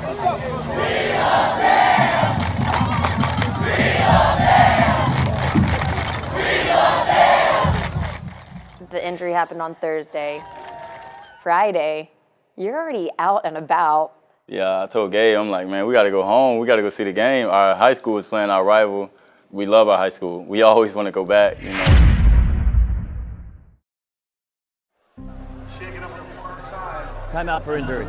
The injury happened on Thursday. Friday, you're already out and about. Yeah, I told Gabe, I'm like, man, we got to go home. We got to go see the game. Our high school is playing our rival. We love our high school. We always want to go back, you know. Timeout for injury.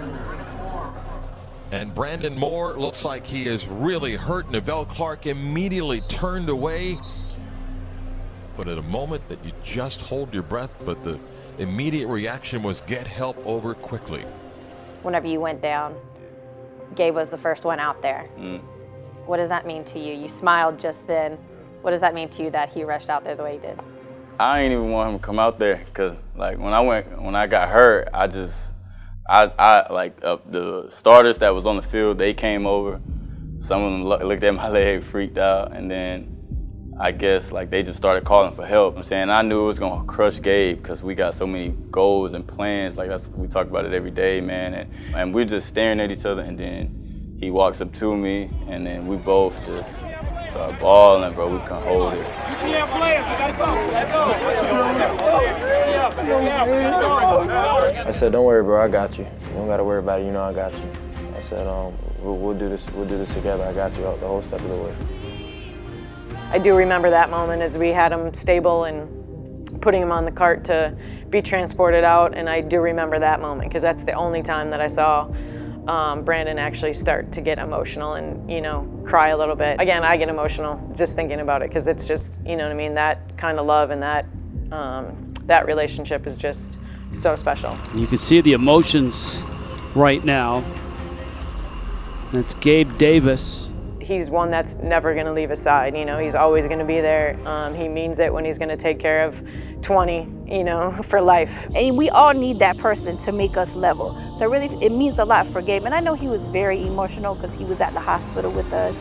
And Brandon Moore looks like he is really hurt. Neville Clark immediately turned away. But at a moment that you just hold your breath, but the immediate reaction was get help over quickly. Whenever you went down, Gabe was the first one out there. Mm. What does that mean to you? You smiled just then. What does that mean to you that he rushed out there the way he did? I ain't even want him to come out there because, like, when I got hurt, the starters that was on the field, they came over. Some of them looked at my leg, freaked out, and then I guess like they just started calling for help. I'm saying I knew it was gonna crush Gabe because we got so many goals and plans. Like we talk about it every day, man. And we're just staring at each other, and then he walks up to me, and then we both just start balling, bro. We couldn't hold it. I said, don't worry, bro. I got you. You don't gotta worry about it. You know I got you. I said, we'll do this. We'll do this together. I got you the whole step of the way. I do remember that moment as we had him stable and putting him on the cart to be transported out, and I do remember that moment because that's the only time that I saw Brandon actually start to get emotional and, you know, cry a little bit. Again, I get emotional just thinking about it because it's just, you know what I mean, that kind of love and that relationship is just so special. You can see the emotions right now. That's Gabe Davis. He's one that's never going to leave his side. You know, he's always going to be there. He means it when he's going to take care of 20, you know, for life. And we all need that person to make us level. So really, it means a lot for Gabe. And I know he was very emotional because he was at the hospital with us.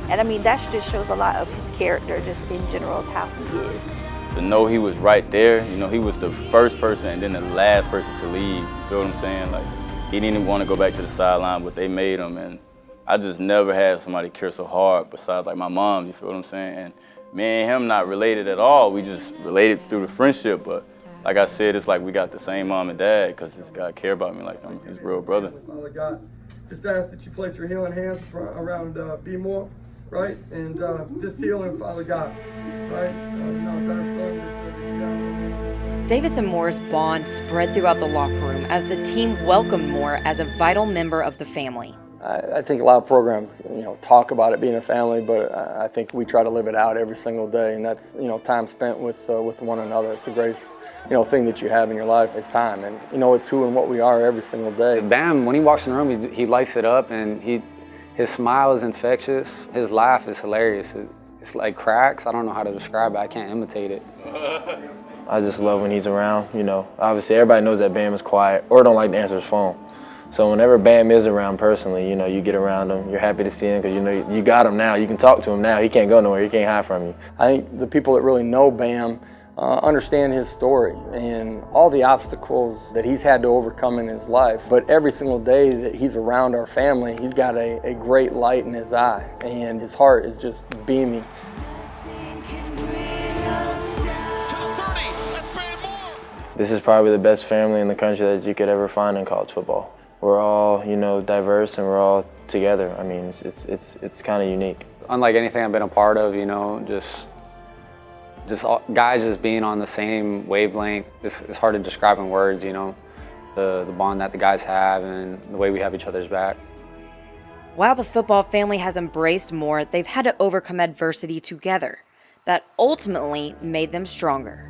And I mean, that just shows a lot of his character just in general of how he is. To know he was right there, you know, he was the first person and then the last person to leave. You feel what I'm saying? Like, he didn't even want to go back to the sideline, but they made him. And I just never had somebody care so hard besides like my mom, you feel what I'm saying? And me and him not related at all. We just related through the friendship, but like I said, it's like we got the same mom and dad because this guy care about me like I'm his real brother. Father God, just ask that you place your healing hands around B. Moore, right? And just heal him, Father God, right? Davis and Moore's bond spread throughout the locker room as the team welcomed Moore as a vital member of the family. I think a lot of programs, you know, talk about it being a family, but I think we try to live it out every single day, and that's, you know, time spent with one another. It's the greatest, you know, thing that you have in your life is time, and you know, it's who and what we are every single day. Bam, when he walks in the room, he lights it up, and his smile is infectious. His laugh is hilarious. It's like cracks. I don't know how to describe it. I can't imitate it. I just love when he's around. You know, obviously everybody knows that Bam is quiet or don't like to answer his phone. So whenever Bam is around personally, you know, you get around him, you're happy to see him because you know you got him now. You can talk to him now. He can't go nowhere. He can't hide from you. I think the people that really know Bam understand his story and all the obstacles that he's had to overcome in his life. But every single day that he's around our family, he's got a great light in his eye, and his heart is just beaming. This is probably the best family in the country that you could ever find in college football. We're all, you know, diverse and we're all together. I mean, it's kind of unique. Unlike anything I've been a part of, you know, just guys just being on the same wavelength. It's hard to describe in words, you know, the bond that the guys have and the way we have each other's back. While the football family has embraced Moore, they've had to overcome adversity together that ultimately made them stronger.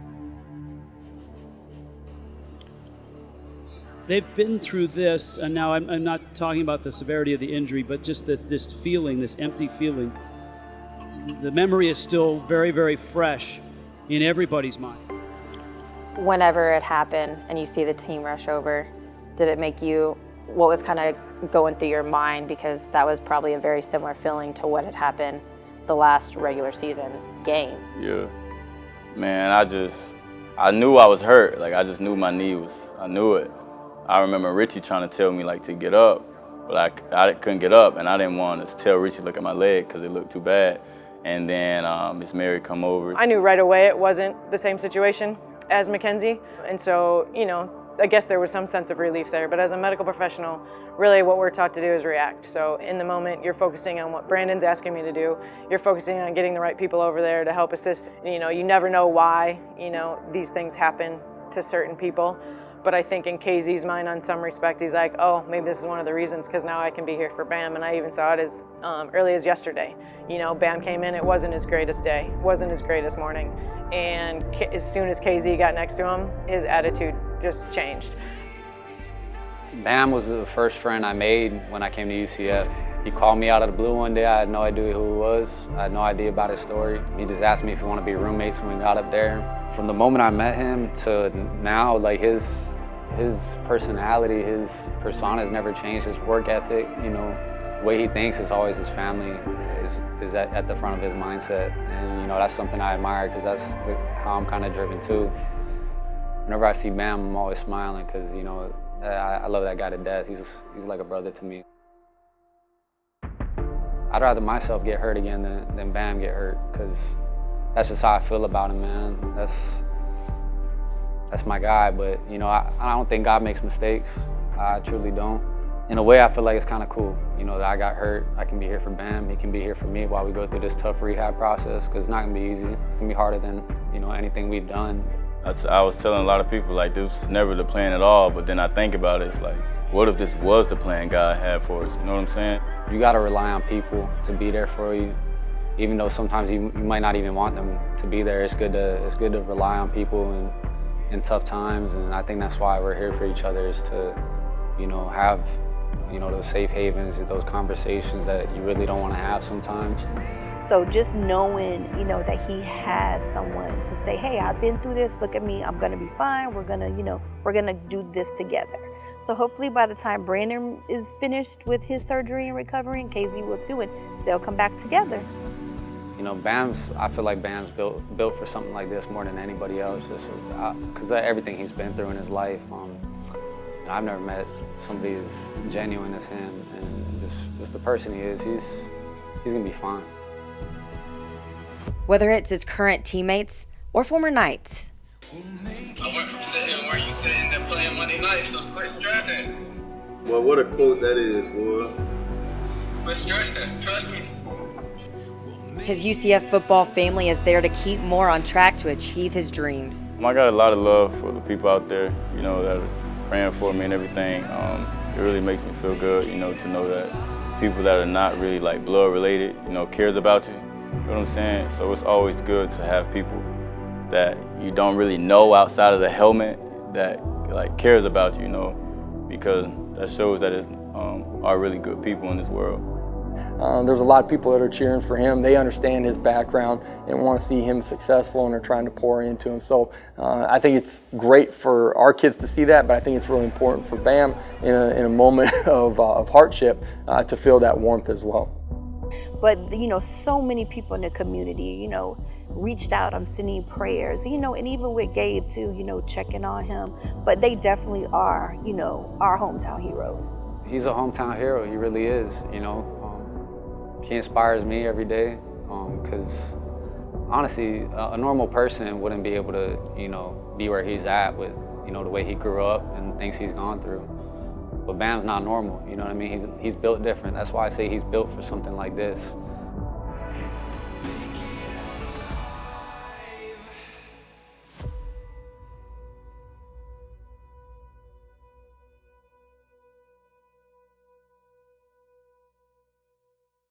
They've been through this, and now I'm not talking about the severity of the injury, but just this feeling, this empty feeling. The memory is still very, very fresh in everybody's mind. Whenever it happened and you see the team rush over, did it make you, what was kind of going through your mind? Because that was probably a very similar feeling to what had happened the last regular season game. Yeah, man, I knew I was hurt. Like I just knew my knee was, I knew it. I remember Richie trying to tell me like to get up, but I couldn't get up, and I didn't want to tell Richie look at my leg because it looked too bad. And then Miss Mary come over. I knew right away it wasn't the same situation as Mackenzie, and so, you know, I guess there was some sense of relief there, but as a medical professional, really what we're taught to do is react. So in the moment, you're focusing on what Brandon's asking me to do. You're focusing on getting the right people over there to help assist. You know, you never know why, you know, these things happen to certain people. But I think in KZ's mind, on some respect, he's like, oh, maybe this is one of the reasons, because now I can be here for Bam. And I even saw it as early as yesterday. You know, Bam came in, it wasn't his greatest day, wasn't his greatest morning. And as soon as KZ got next to him, his attitude just changed. Bam was the first friend I made when I came to UCF. He called me out of the blue one day. I had no idea who he was. I had no idea about his story. He just asked me if we want to be roommates when we got up there. From the moment I met him to now, like his personality, his persona has never changed. His work ethic, you know, the way he thinks is always his family is at the front of his mindset. And, you know, that's something I admire because that's how I'm kind of driven too. Whenever I see Bam, I'm always smiling because, you know, I love that guy to death. He's like a brother to me. I'd rather myself get hurt again than Bam get hurt, because that's just how I feel about him, man. That's my guy, but you know, I don't think God makes mistakes. I truly don't. In a way, I feel like it's kind of cool, you know, that I got hurt. I can be here for Bam, he can be here for me while we go through this tough rehab process, because it's not gonna be easy. It's gonna be harder than, you know, anything we've done. I was telling a lot of people, like, this was never the plan at all, but then I think about it, it's like, what if this was the plan God had for us, you know what I'm saying? You gotta rely on people to be there for you. Even though sometimes you might not even want them to be there, it's good to rely on people in tough times, and I think that's why we're here for each other, is to, you know, have, you know, those safe havens, those conversations that you really don't want to have sometimes. So just knowing, you know, that he has someone to say, hey, I've been through this, look at me, I'm gonna be fine, we're gonna do this together. So hopefully by the time Brandon is finished with his surgery and recovering, KZ will too, and they'll come back together. You know, I feel like Bam's built for something like this more than anybody else, just because everything he's been through in his life. I've never met somebody as genuine as him, and just the person he is, he's gonna be fine. Whether it's his current teammates or former Knights. I went from sitting where you sitting and playing Monday nights, so quit stressing. Well, what a quote that is, boy. Quit stressing, trust me. His UCF football family is there to keep Moore on track to achieve his dreams. I got a lot of love for the people out there, you know, that are praying for me and everything. It really makes me feel good, you know, to know that people that are not really like blood related, you know, cares about you. You know what I'm saying? So it's always good to have people that you don't really know outside of the helmet that like cares about you, you know, because that shows that it are really good people in this world. There's a lot of people that are cheering for him. They understand his background and want to see him successful, and are trying to pour into him. So I think it's great for our kids to see that, but I think it's really important for Bam in a moment of hardship to feel that warmth as well. But, you know, so many people in the community, you know, reached out. I'm sending prayers, you know, and even with Gabe too, you know, checking on him. But they definitely are, you know, our hometown heroes. He's a hometown hero, he really is, you know. He inspires me every day, because honestly, a normal person wouldn't be able to, you know, be where he's at with, you know, the way he grew up and things he's gone through. But Bam's not normal, you know what I mean? He's built different. That's why I say he's built for something like this.